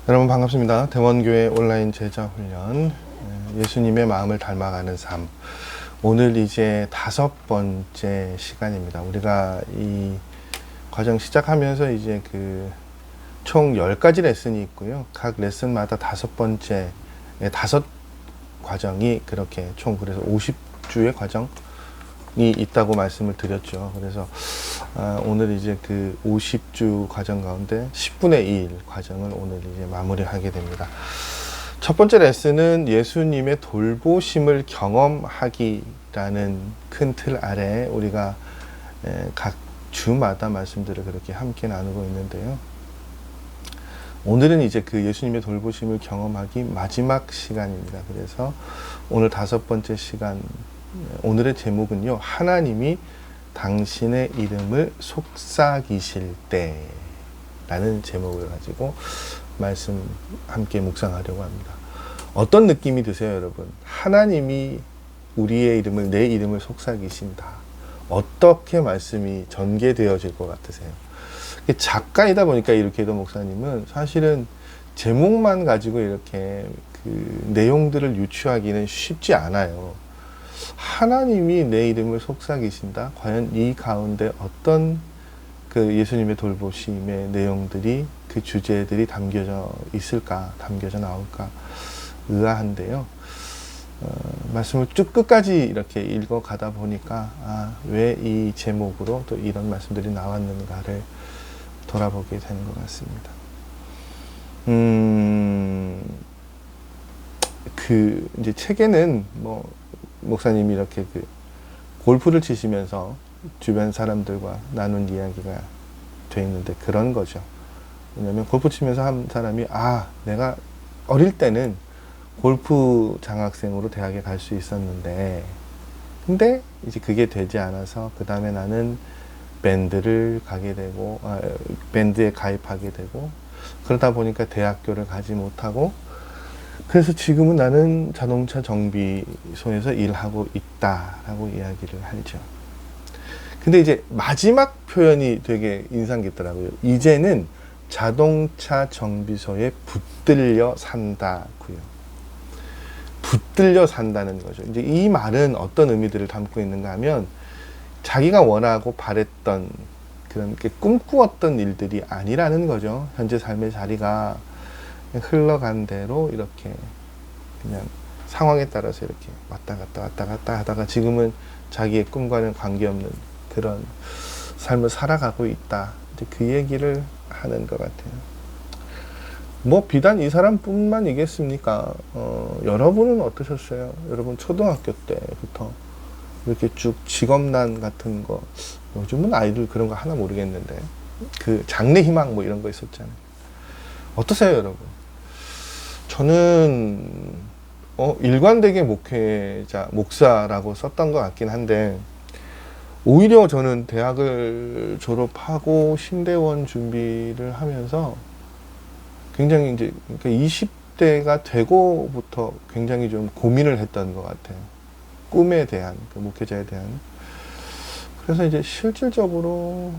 여러분 반갑습니다. 대원교회 온라인 제자훈련 예수님의 마음을 닮아가는 삶, 오늘 이제 5번째 시간입니다. 우리가 이 과정 시작하면서 이제 총 10가지 레슨이 있고요. 각 레슨마다 5번째 5 과정이 그렇게 총 그래서 50주의 과정이 있다고 말씀을 드렸죠. 그래서 오늘 이제 50주 과정 가운데 10분의 1 과정을 오늘 이제 마무리하게 됩니다. 첫 번째 레슨은 예수님의 돌보심을 경험하기라는 큰 틀 아래 우리가 각 주마다 말씀들을 그렇게 함께 나누고 있는데요. 오늘은 이제 예수님의 돌보심을 경험하기 마지막 시간입니다. 그래서 오늘 5번째 시간, 오늘의 제목은요, 하나님이 당신의 이름을 속삭이실 때 라는 제목을 가지고 말씀 함께 묵상하려고 합니다. 어떤 느낌이 드세요, 여러분? 하나님이 우리의 이름을, 내 이름을 속삭이신다. 어떻게 말씀이 전개되어질 것 같으세요? 작가이다 보니까 이렇게도 목사님은 사실은 제목만 가지고 이렇게 내용들을 유추하기는 쉽지 않아요. 하나님이 내 이름을 속삭이신다. 과연 이 가운데 어떤 예수님의 돌보심의 내용들이, 주제들이 담겨져 있을까, 담겨져 나올까 의아한데요. 말씀을 쭉 끝까지 이렇게 읽어 가다 보니까 왜 이 제목으로 또 이런 말씀들이 나왔는가를 돌아보게 되는 것 같습니다. 이제 책에는 목사님이 이렇게 골프를 치시면서 주변 사람들과 나눈 이야기가 돼 있는데 그런 거죠. 왜냐면 골프 치면서 한 사람이 내가 어릴 때는 골프 장학생으로 대학에 갈 수 있었는데 근데 이제 그게 되지 않아서 그 다음에 나는 밴드를 가게 되고 밴드에 가입하게 되고 그러다 보니까 대학교를 가지 못하고 그래서 지금은 나는 자동차 정비소에서 일하고 있다라고 이야기를 하죠. 근데 이제 마지막 표현이 되게 인상 깊더라고요. 이제는 자동차 정비소에 붙들려 산다고요. 붙들려 산다는 거죠. 이제 이 말은 어떤 의미들을 담고 있는가 하면 자기가 원하고 바랬던 그런 꿈꾸었던 일들이 아니라는 거죠. 현재 삶의 자리가 흘러간 대로 이렇게 그냥 상황에 따라서 이렇게 왔다 갔다 하다가 지금은 자기의 꿈과는 관계없는 그런 삶을 살아가고 있다. 이제 그 얘기를 하는 것 같아요. 비단 이 사람뿐만이겠습니까? 여러분은 어떠셨어요? 여러분 초등학교 때부터 이렇게 쭉 직업난 같은 거, 요즘은 아이들 그런 거 하나 모르겠는데 장래 희망 이런 거 있었잖아요. 어떠세요, 여러분? 저는 일관되게 목사라고 썼던 것 같긴 한데 오히려 저는 대학을 졸업하고 신대원 준비를 하면서 굉장히 이제 20대가 되고부터 굉장히 좀 고민을 했던 것 같아요. 꿈에 대한, 목회자에 대한. 그래서 이제 실질적으로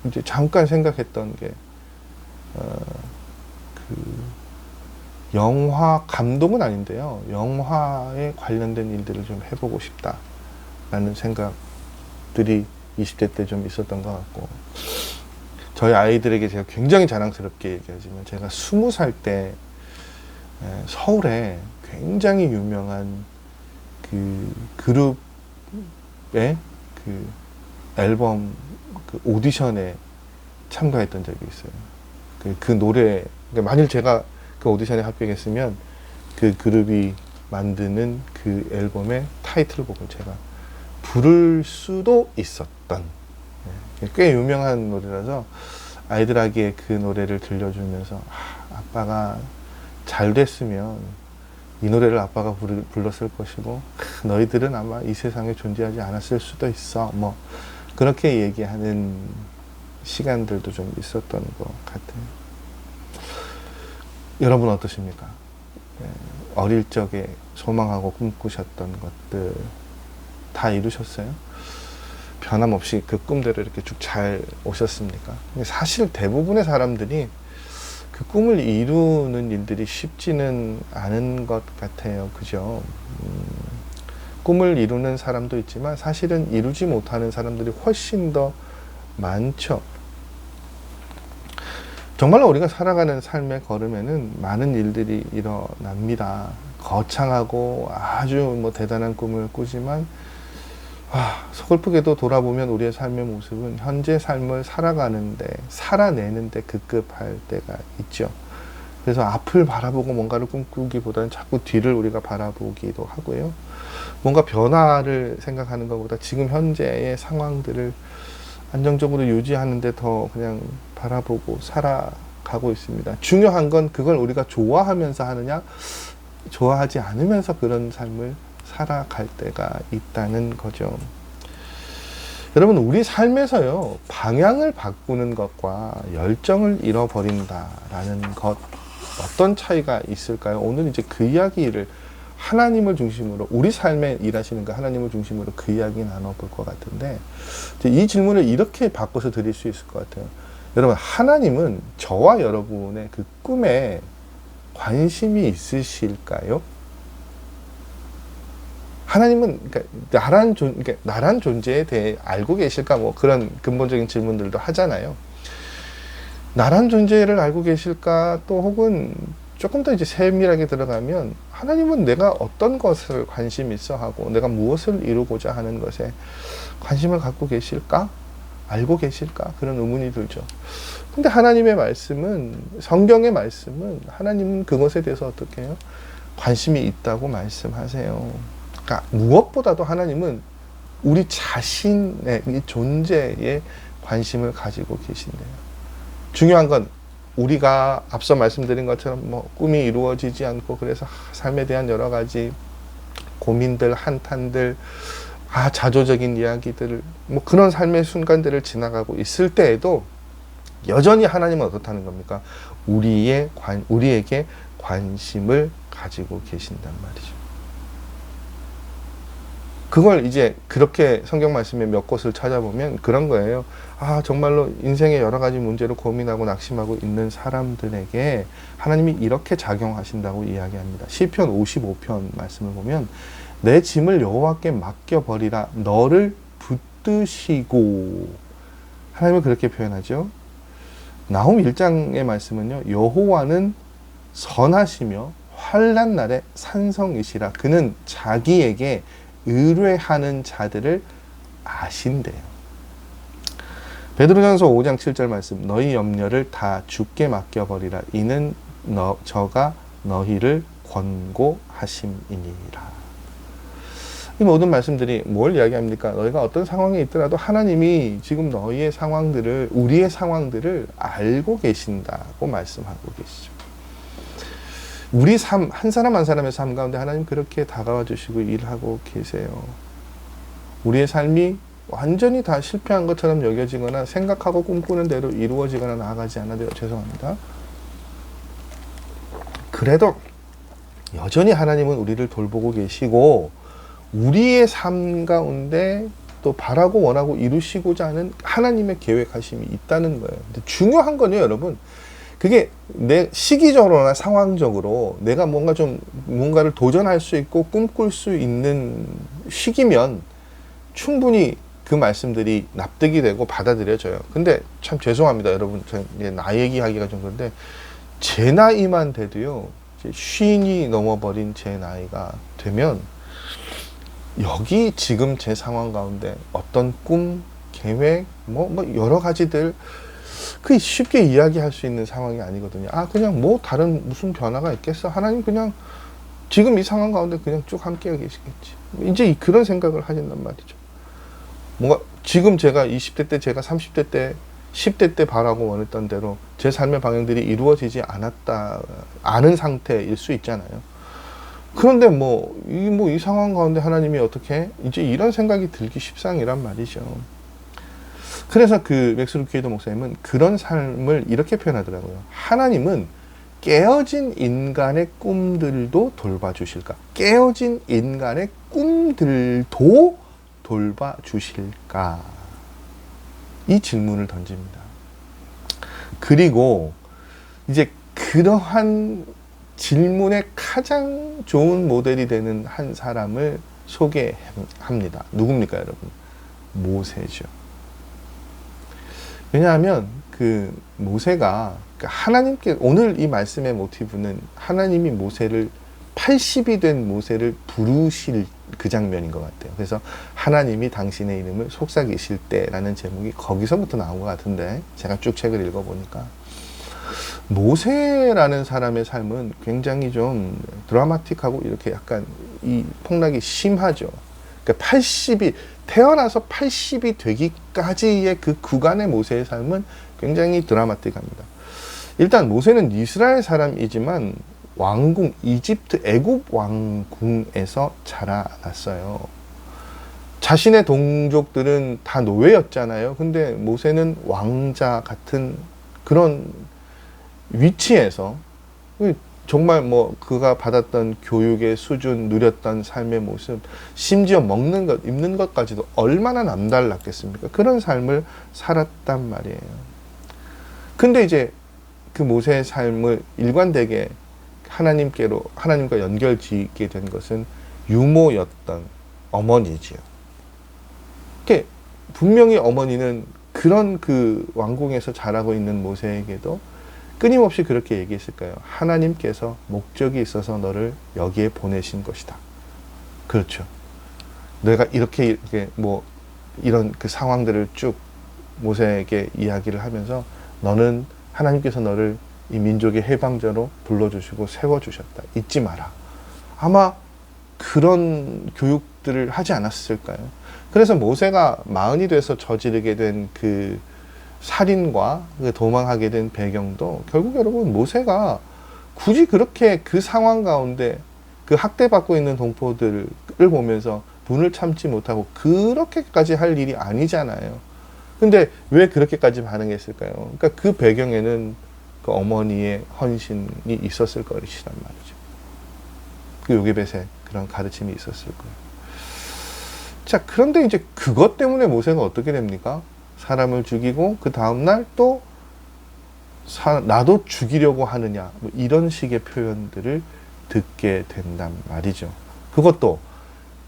이제 잠깐 생각했던 게 영화 감독은 아닌데요. 영화에 관련된 일들을 좀 해보고 싶다라는 생각들이 20대 때 좀 있었던 것 같고, 저희 아이들에게 제가 굉장히 자랑스럽게 얘기하지만 제가 20살 때 서울에 굉장히 유명한 그룹의 앨범 오디션에 참가했던 적이 있어요. 그 노래, 만일 제가 그 오디션에 합격했으면 그 그룹이 만드는 그 앨범의 타이틀곡을 제가 부를 수도 있었던, 꽤 유명한 노래라서 아이들에게 그 노래를 들려주면서 아빠가 잘 됐으면 이 노래를 아빠가 불렀을 것이고 너희들은 아마 이 세상에 존재하지 않았을 수도 있어, 그렇게 얘기하는 시간들도 좀 있었던 것 같아요. 여러분 어떠십니까? 어릴 적에 소망하고 꿈꾸셨던 것들 다 이루셨어요? 변함없이 그 꿈대로 이렇게 쭉 잘 오셨습니까? 사실 대부분의 사람들이 그 꿈을 이루는 일들이 쉽지는 않은 것 같아요. 그죠? 꿈을 이루는 사람도 있지만 사실은 이루지 못하는 사람들이 훨씬 더 많죠. 정말로 우리가 살아가는 삶의 걸음에는 많은 일들이 일어납니다. 거창하고 아주 뭐 대단한 꿈을 꾸지만 서글프게도 돌아보면 우리의 삶의 모습은 현재 삶을 살아가는데, 살아내는데 급급할 때가 있죠. 그래서 앞을 바라보고 뭔가를 꿈꾸기보다는 자꾸 뒤를 우리가 바라보기도 하고요. 뭔가 변화를 생각하는 것보다 지금 현재의 상황들을 안정적으로 유지하는데 더 그냥 바라보고 살아가고 있습니다. 중요한 건 그걸 우리가 좋아하면서 하느냐, 좋아하지 않으면서 그런 삶을 살아갈 때가 있다는 거죠. 여러분, 우리 삶에서요, 방향을 바꾸는 것과 열정을 잃어버린다라는 것, 어떤 차이가 있을까요? 오늘 이제 그 이야기를 하나님을 중심으로, 우리 삶에 일하시는 그 하나님을 중심으로 그 이야기 나눠볼 것 같은데, 이 질문을 이렇게 바꿔서 드릴 수 있을 것 같아요. 여러분, 하나님은 저와 여러분의 그 꿈에 관심이 있으실까요? 하나님은 그러니까 나란 존재에 대해 알고 계실까? 뭐 그런 근본적인 질문들도 하잖아요. 나란 존재를 알고 계실까? 또 혹은 조금 더 이제 세밀하게 들어가면 하나님은 내가 어떤 것을 관심 있어 하고 내가 무엇을 이루고자 하는 것에 관심을 갖고 계실까? 알고 계실까? 그런 의문이 들죠. 근데 하나님의 말씀은, 성경의 말씀은 하나님은 그것에 대해서 어떻게 해요? 관심이 있다고 말씀하세요. 그러니까 무엇보다도 하나님은 우리 자신의 이 존재에 관심을 가지고 계신대요. 중요한 건 우리가 앞서 말씀드린 것처럼 뭐 꿈이 이루어지지 않고 그래서 삶에 대한 여러 가지 고민들, 한탄들, 자조적인 이야기들을 뭐 그런 삶의 순간들을 지나가고 있을 때에도 여전히 하나님은 어떻다는 겁니까? 우리에게 관심을 가지고 계신단 말이죠. 그걸 이제 그렇게 성경 말씀의 몇 곳을 찾아보면 그런 거예요. 정말로 인생의 여러 가지 문제로 고민하고 낙심하고 있는 사람들에게 하나님이 이렇게 작용하신다고 이야기합니다. 시편 55편 말씀을 보면 내 짐을 여호와께 맡겨버리라 너를 붙드시고, 하나님은 그렇게 표현하죠. 나훔 1장의 말씀은요, 여호와는 선하시며 환난 날에 산성이시라 그는 자기에게 의뢰하는 자들을 아신대요. 베드로전서 5장 7절 말씀, 너희 염려를 다 주께 맡겨버리라 이는 저가 너희를 권고하심이니라. 이 모든 말씀들이 뭘 이야기합니까? 너희가 어떤 상황에 있더라도 하나님이 지금 너희의 상황들을, 우리의 상황들을 알고 계신다고 말씀하고 계시죠. 우리 삶, 한 사람 한 사람의 삶 가운데 하나님 그렇게 다가와 주시고 일하고 계세요. 우리의 삶이 완전히 다 실패한 것처럼 여겨지거나 생각하고 꿈꾸는 대로 이루어지거나 나아가지 않아도 죄송합니다. 그래도 여전히 하나님은 우리를 돌보고 계시고 우리의 삶 가운데 또 바라고 원하고 이루시고자 하는 하나님의 계획하심이 있다는 거예요. 근데 중요한 건요, 여러분. 그게 내 시기적으로나 상황적으로 내가 뭔가를 도전할 수 있고 꿈꿀 수 있는 시기면 충분히 그 말씀들이 납득이 되고 받아들여져요. 근데 참 죄송합니다, 여러분. 나이 얘기하기가 좀 그런데 제 나이만 돼도요, 이제 50이 넘어버린 제 나이가 되면 여기 지금 제 상황 가운데 어떤 꿈, 계획, 뭐 여러 가지들 그 쉽게 이야기할 수 있는 상황이 아니거든요. 그냥 뭐 다른 무슨 변화가 있겠어? 하나님 그냥 지금 이 상황 가운데 그냥 쭉 함께 계시겠지. 이제 그런 생각을 하신단 말이죠. 뭔가 지금 제가 20대 때, 제가 30대 때, 10대 때 바라고 원했던 대로 제 삶의 방향들이 이루어지지 않은 상태일 수 있잖아요. 그런데 이 상황 가운데 하나님이 어떻게 이제 이런 생각이 들기 십상이란 말이죠. 그래서 그 맥스 루키에도 목사님은 그런 삶을 이렇게 표현하더라고요. 하나님은 깨어진 인간의 꿈들도 돌봐주실까? 깨어진 인간의 꿈들도 돌봐주실까? 이 질문을 던집니다. 그리고 이제 그러한 질문의 가장 좋은 모델이 되는 한 사람을 소개합니다. 누굽니까, 여러분? 모세죠. 왜냐하면 그 모세가 하나님께, 오늘 이 말씀의 모티브는 하나님이 모세를 80이 된 모세를 부르실 그 장면인 것 같아요. 그래서 하나님이 당신의 이름을 속삭이실 때라는 제목이 거기서부터 나온 것 같은데, 제가 쭉 책을 읽어보니까 모세라는 사람의 삶은 굉장히 좀 드라마틱하고 이렇게 약간 이 폭락이 심하죠. 그러니까 80이 태어나서 80이 되기까지의 그 구간의 모세의 삶은 굉장히 드라마틱합니다. 일단 모세는 이스라엘 사람이지만 왕궁, 이집트 애굽 왕궁에서 자라났어요. 자신의 동족들은 다 노예였잖아요. 근데 모세는 왕자 같은 그런 위치에서 정말 뭐 그가 받았던 교육의 수준, 누렸던 삶의 모습, 심지어 먹는 것, 입는 것까지도 얼마나 남달랐겠습니까? 그런 삶을 살았단 말이에요. 근데 이제 그 모세의 삶을 일관되게 하나님과 연결지게 된 것은 유모였던 어머니지요. 분명히 어머니는 그런 그 왕궁에서 자라고 있는 모세에게도 끊임없이 그렇게 얘기했을 거예요. 하나님께서 목적이 있어서 너를 여기에 보내신 것이다. 그렇죠. 내가 이렇게 뭐 이런 그 상황들을 쭉 모세에게 이야기를 하면서 너는 하나님께서 너를 이 민족의 해방자로 불러주시고 세워주셨다. 잊지 마라. 아마 그런 교육들을 하지 않았을까요? 그래서 모세가 마흔이 돼서 저지르게 된 그 살인과 도망하게 된 배경도 결국 여러분 모세가 굳이 그렇게 그 상황 가운데 그 학대받고 있는 동포들을 보면서 분을 참지 못하고 그렇게까지 할 일이 아니잖아요. 근데 왜 그렇게까지 반응했을까요? 그러니까 그 배경에는 그 어머니의 헌신이 있었을 것이란 말이죠. 그 요게벳의 그런 가르침이 있었을 거예요. 자, 그런데 이제 그것 때문에 모세가 어떻게 됩니까? 사람을 죽이고 그 다음날 또 나도 죽이려고 하느냐, 뭐 이런 식의 표현들을 듣게 된단 말이죠. 그것도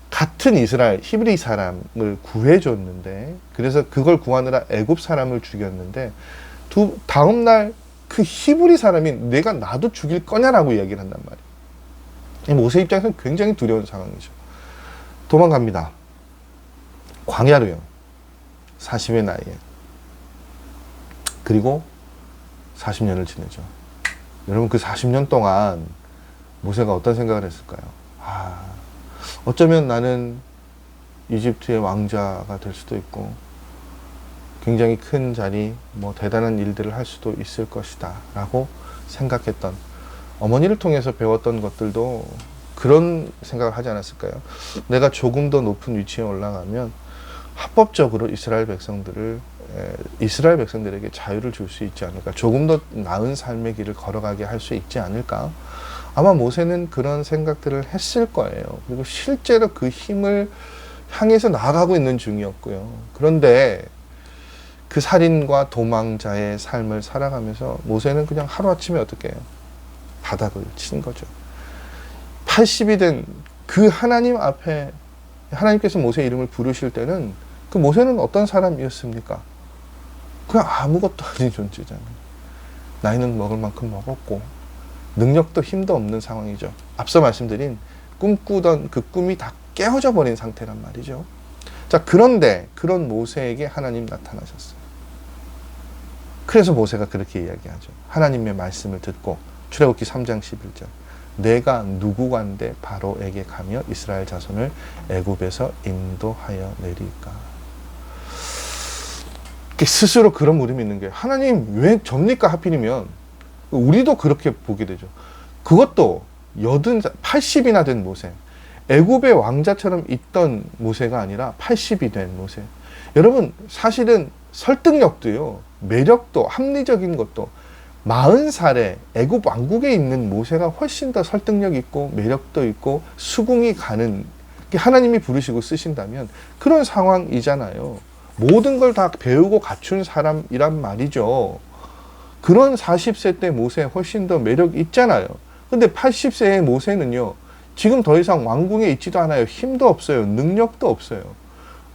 같은 이스라엘 히브리 사람을 구해줬는데, 그래서 그걸 구하느라 애굽 사람을 죽였는데 다음날 그 히브리 사람이 내가 나도 죽일 거냐라고 이야기를 한단 말이에요. 모세 입장에서는 굉장히 두려운 상황이죠. 도망갑니다. 광야로요. 40의 나이에. 그리고 40년을 지내죠. 여러분 그 40년 동안 모세가 어떤 생각을 했을까요? 어쩌면 나는 이집트의 왕자가 될 수도 있고 굉장히 큰 자리, 뭐 대단한 일들을 할 수도 있을 것이다 라고 생각했던, 어머니를 통해서 배웠던 것들도 그런 생각을 하지 않았을까요? 내가 조금 더 높은 위치에 올라가면 합법적으로 이스라엘 백성들에게 자유를 줄 수 있지 않을까, 조금 더 나은 삶의 길을 걸어가게 할 수 있지 않을까. 아마 모세는 그런 생각들을 했을 거예요. 그리고 실제로 그 힘을 향해서 나아가고 있는 중이었고요. 그런데 그 살인과 도망자의 삶을 살아가면서 모세는 그냥 하루아침에 어떻게 해요? 바닥을 친 거죠. 80이 된 그 하나님 앞에 하나님께서 모세 이름을 부르실 때는 그 모세는 어떤 사람이었습니까? 그냥 아무것도 아닌 존재잖아요. 나이는 먹을 만큼 먹었고 능력도 힘도 없는 상황이죠. 앞서 말씀드린 꿈꾸던 그 꿈이 다 깨어져 버린 상태란 말이죠. 자, 그런데 그런 모세에게 하나님 나타나셨어요. 그래서 모세가 그렇게 이야기하죠. 하나님의 말씀을 듣고 출애굽기 3장 11절 내가 누구간데 바로에게 가며 이스라엘 자손을 애굽에서 인도하여 내릴까. 스스로 그런 물음이 있는 거예요. 하나님 왜 접니까 하필이면. 우리도 그렇게 보게 되죠. 그것도 80이나 된 모세, 애굽의 왕자처럼 있던 모세가 아니라 80이 된 모세. 여러분 사실은 설득력도요, 매력도, 합리적인 것도 40살에 애굽 왕국에 있는 모세가 훨씬 더 설득력 있고 매력도 있고 수긍이 가는, 하나님이 부르시고 쓰신다면 그런 상황이잖아요. 모든 걸 다 배우고 갖춘 사람이란 말이죠. 그런 40세 때 모세 훨씬 더 매력 있잖아요. 근데 80세의 모세는요, 지금 더 이상 왕궁에 있지도 않아요. 힘도 없어요. 능력도 없어요.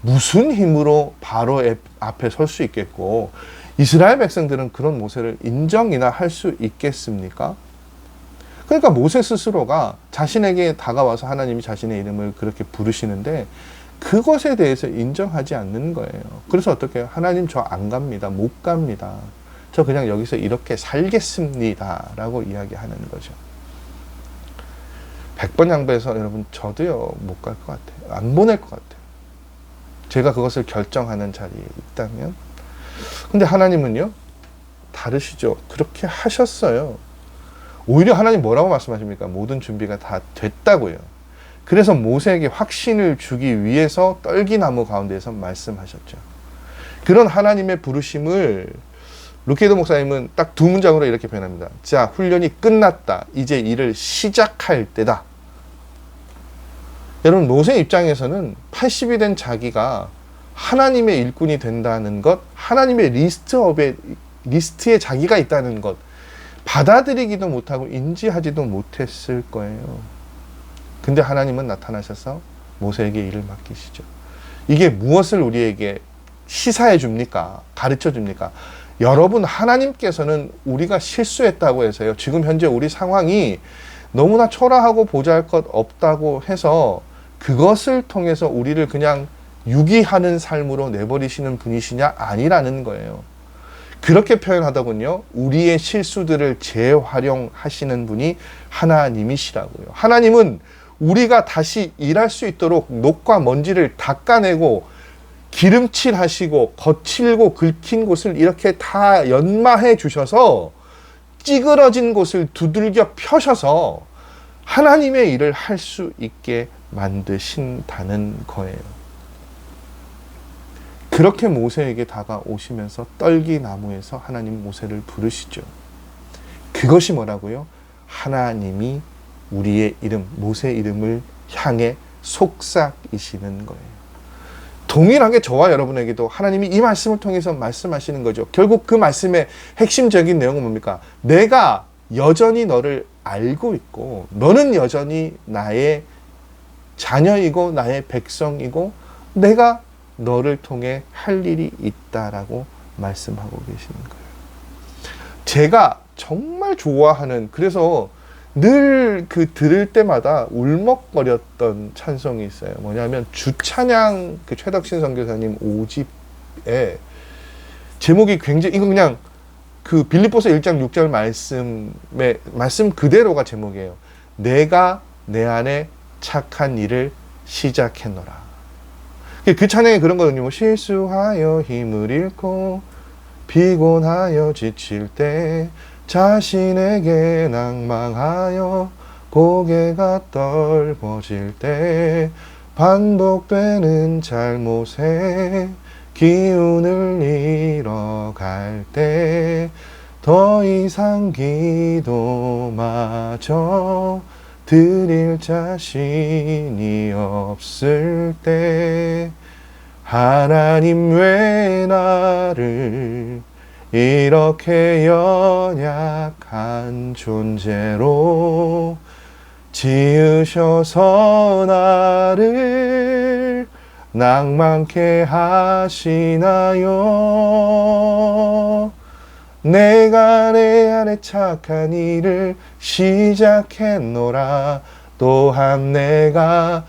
무슨 힘으로 바로 앞에 설 수 있겠고, 이스라엘 백성들은 그런 모세를 인정이나 할 수 있겠습니까? 그러니까 모세 스스로가 자신에게 다가와서 하나님이 자신의 이름을 그렇게 부르시는데 그것에 대해서 인정하지 않는 거예요. 그래서 어떻게 해요? 하나님 저 안 갑니다. 못 갑니다. 저 그냥 여기서 이렇게 살겠습니다. 라고 이야기하는 거죠. 100번 양보해서 여러분 저도요 못 갈 것 같아요. 안 보낼 것 같아요. 제가 그것을 결정하는 자리에 있다면. 근데 하나님은요 다르시죠. 그렇게 하셨어요. 오히려 하나님 뭐라고 말씀하십니까? 모든 준비가 다 됐다고요. 그래서 모세에게 확신을 주기 위해서 떨기나무 가운데에서 말씀하셨죠. 그런 하나님의 부르심을 루케이도 목사님은 딱 두 문장으로 이렇게 표현합니다. 자, 훈련이 끝났다. 이제 일을 시작할 때다. 여러분, 모세 입장에서는 80이 된 자기가 하나님의 일꾼이 된다는 것, 하나님의 리스트에 자기가 있다는 것, 받아들이기도 못하고 인지하지도 못했을 거예요. 근데 하나님은 나타나셔서 모세에게 일을 맡기시죠. 이게 무엇을 우리에게 시사해 줍니까? 가르쳐 줍니까? 여러분, 하나님께서는 우리가 실수했다고 해서요, 지금 현재 우리 상황이 너무나 초라하고 보잘것 없다고 해서 그것을 통해서 우리를 그냥 유기하는 삶으로 내버리시는 분이시냐? 아니라는 거예요. 그렇게 표현하더군요. 우리의 실수들을 재활용하시는 분이 하나님이시라고요. 하나님은 우리가 다시 일할 수 있도록 녹과 먼지를 닦아내고 기름칠하시고 거칠고 긁힌 곳을 이렇게 다 연마해 주셔서 찌그러진 곳을 두들겨 펴셔서 하나님의 일을 할 수 있게 만드신다는 거예요. 그렇게 모세에게 다가오시면서 떨기나무에서 하나님 모세를 부르시죠. 그것이 뭐라고요? 하나님이 우리의 이름, 모세 이름을 향해 속삭이시는 거예요. 동일하게 저와 여러분에게도 하나님이 이 말씀을 통해서 말씀하시는 거죠. 결국 그 말씀의 핵심적인 내용은 뭡니까? 내가 여전히 너를 알고 있고 너는 여전히 나의 자녀이고 나의 백성이고 내가 너를 통해 할 일이 있다라고 말씀하고 계시는 거예요. 제가 정말 좋아하는, 그래서 늘 들을 때마다 울먹거렸던 찬송이 있어요. 뭐냐면 주찬양, 최덕신 선교사님 5집에 제목이 굉장히, 이거 그냥 빌립보서 1장 6절 말씀 그대로가 제목이에요. 내가 내 안에 착한 일을 시작했노라. 그 찬양에 그런 거거든요. 뭐 실수하여 힘을 잃고 피곤하여 지칠 때 자신에게 낭망하여 고개가 떨궈질 때 반복되는 잘못에 기운을 잃어갈 때 더 이상 기도마저 드릴 자신이 없을 때 하나님 왜 나를 이렇게 연약한 존재로 지으셔서 나를 낭만케 하시나요? 내가 내 안에 착한 일을 시작했노라. 또한 내가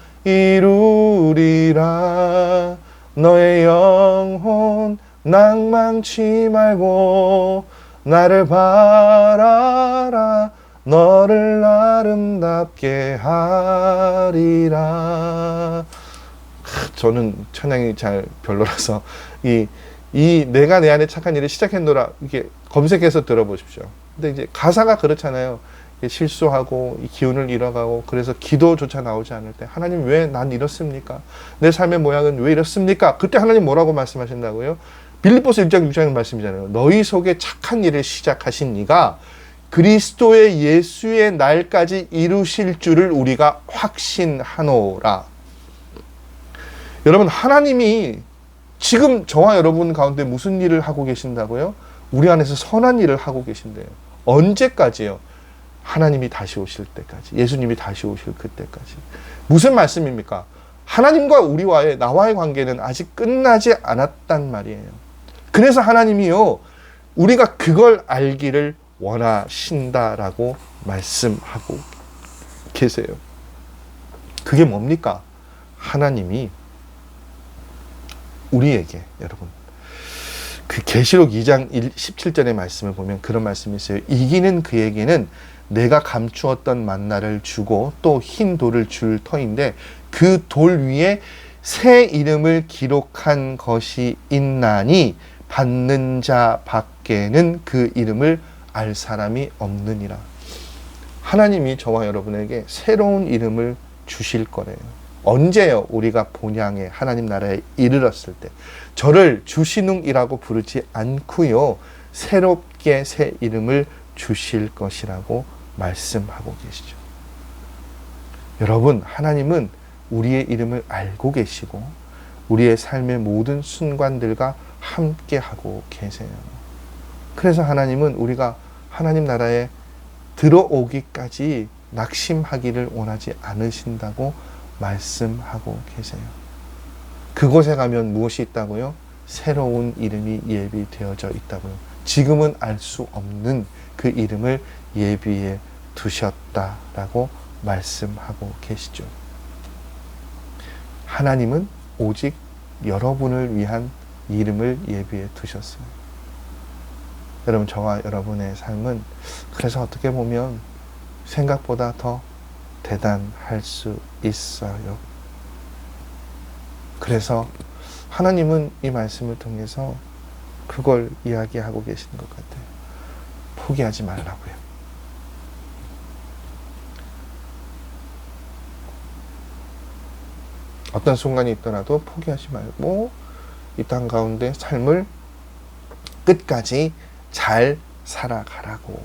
이루리라. 너의 영혼 낭망치 말고 나를 바라라. 너를 아름답게 하리라. 저는 찬양이 잘 별로라서 이 내가 내 안에 착한 일을 시작했노라 이게 검색해서 들어보십시오. 근데 이제 가사가 그렇잖아요. 실수하고 기운을 잃어가고 그래서 기도조차 나오지 않을 때 하나님 왜 난 이렇습니까? 내 삶의 모양은 왜 이렇습니까? 그때 하나님 뭐라고 말씀하신다고요? 빌립보서 1장 6장 말씀이잖아요. 너희 속에 착한 일을 시작하신 이가 그리스도의 예수의 날까지 이루실 줄을 우리가 확신하노라. 여러분, 하나님이 지금 저와 여러분 가운데 무슨 일을 하고 계신다고요? 우리 안에서 선한 일을 하고 계신대요. 언제까지요? 하나님이 다시 오실 때까지. 예수님이 다시 오실 그때까지. 무슨 말씀입니까? 하나님과 나와의 관계는 아직 끝나지 않았단 말이에요. 그래서 하나님이요, 우리가 그걸 알기를 원하신다라고 말씀하고 계세요. 그게 뭡니까? 하나님이 우리에게, 여러분, 그 계시록 2장 17절의 말씀을 보면 그런 말씀이 있어요. 이기는 그에게는 내가 감추었던 만나를 주고 또 흰 돌을 줄 터인데 그 돌 위에 새 이름을 기록한 것이 있나니 받는 자 밖에는 그 이름을 알 사람이 없느니라. 하나님이 저와 여러분에게 새로운 이름을 주실 거래요. 언제요? 우리가 본향에 하나님 나라에 이르렀을 때. 저를 주시능이라고 부르지 않고요, 새롭게 새 이름을 주실 것이라고 말씀하고 계시죠. 여러분, 하나님은 우리의 이름을 알고 계시고 우리의 삶의 모든 순간들과 함께 하고 계세요. 그래서 하나님은 우리가 하나님 나라에 들어오기까지 낙심하기를 원하지 않으신다고 말씀하고 계세요. 그곳에 가면 무엇이 있다고요? 새로운 이름이 예비되어져 있다고요. 지금은 알 수 없는 그 이름을 예비해 두셨다라고 말씀하고 계시죠. 하나님은 오직 여러분을 위한 이름을 예비해 두셨어요. 여러분, 저와 여러분의 삶은 그래서 어떻게 보면 생각보다 더 대단할 수 있어요. 그래서 하나님은 이 말씀을 통해서 그걸 이야기하고 계시는 것 같아요. 포기하지 말라고요. 어떤 순간이 있더라도 포기하지 말고 이 땅 가운데 삶을 끝까지 잘 살아가라고.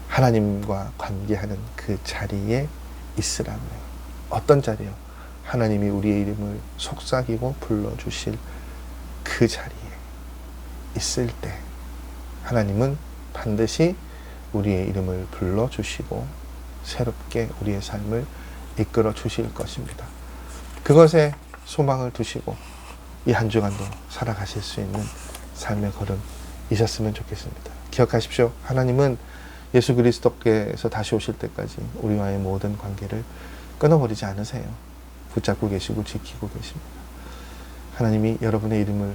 하나님과 관계하는 그 자리에 있으라고요. 어떤 자리요? 하나님이 우리의 이름을 속삭이고 불러주실 그 자리에 있을 때 하나님은 반드시 우리의 이름을 불러주시고 새롭게 우리의 삶을 이끌어 주실 것입니다. 그것에 소망을 두시고 이 한 주간도 살아가실 수 있는 삶의 걸음이셨으면 좋겠습니다. 기억하십시오. 하나님은 예수 그리스도께서 다시 오실 때까지 우리와의 모든 관계를 끊어버리지 않으세요. 붙잡고 계시고 지키고 계십니다. 하나님이 여러분의 이름을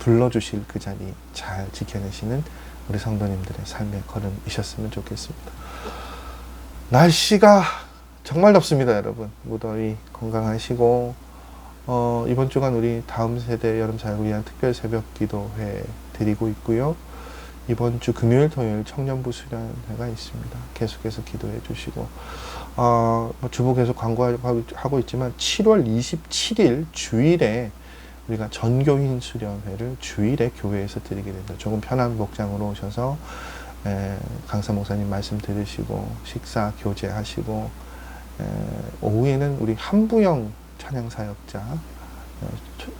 불러주실 그 자리 잘 지켜내시는 우리 성도님들의 삶의 걸음이셨으면 좋겠습니다. 날씨가 정말 덥습니다, 여러분. 무더위 건강하시고 이번 주간 우리 다음 세대 여름 자유를 위한 특별 새벽 기도회 드리고 있고요. 이번 주 금요일, 토요일 청년부 수련회가 있습니다. 계속해서 기도해 주시고 주보 계속 광고하고 있지만 7월 27일 주일에 우리가 전교인 수련회를 주일에 교회에서 드리게 됩니다. 조금 편한 목장으로 오셔서 강사 목사님 말씀 들으시고 식사 교제하시고 오후에는 우리 한부영 찬양 사역자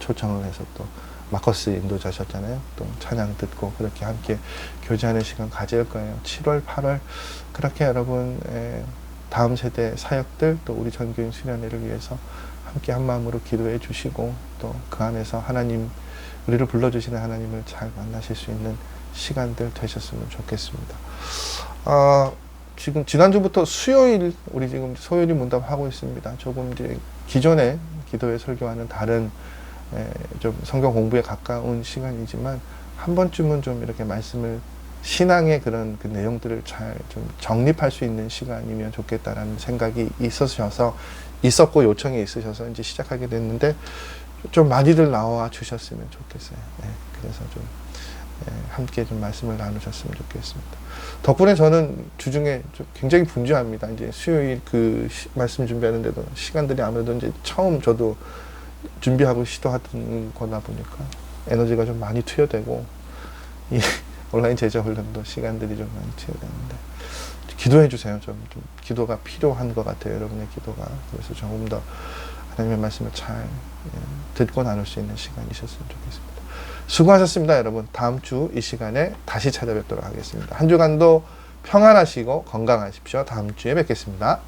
초청을 해서 또 마커스 인도자셨잖아요. 또 찬양 듣고 그렇게 함께 교제하는 시간 가질 거예요. 7월, 8월 그렇게 여러분 다음 세대 사역들 또 우리 전교인 수련회를 위해서 함께 한 마음으로 기도해 주시고 또 그 안에서 하나님 우리를 불러주시는 하나님을 잘 만나실 수 있는 시간들 되셨으면 좋겠습니다. 지금 지난주부터 수요일 우리 지금 소요리 문답하고 있습니다. 조금 이제 기존에 기도회 설교하는 다른 좀 성경 공부에 가까운 시간이지만 한 번쯤은 좀 이렇게 말씀을 신앙의 그런 그 내용들을 잘 좀 정립할 수 있는 시간이면 좋겠다라는 생각이 있었고 요청이 있으셔서 이제 시작하게 됐는데 좀 많이들 나와 주셨으면 좋겠어요. 그래서 좀 함께 좀 말씀을 나누셨으면 좋겠습니다. 덕분에 저는 주중에 좀 굉장히 분주합니다. 이제 수요일 그 말씀 준비하는데도 시간들이 아무래도 이제 처음 저도 준비하고 시도하던 거다 보니까 에너지가 좀 많이 투여되고 이 온라인 제자 훈련도 시간들이 좀 많이 투여되는데 기도해 주세요. 좀 기도가 필요한 것 같아요. 여러분의 기도가. 그래서 조금 더 하나님의 말씀을 잘 듣고 나눌 수 있는 시간이셨으면 좋겠습니다. 수고하셨습니다, 여러분. 다음 주 이 시간에 다시 찾아뵙도록 하겠습니다. 한 주간도 평안하시고 건강하십시오. 다음 주에 뵙겠습니다.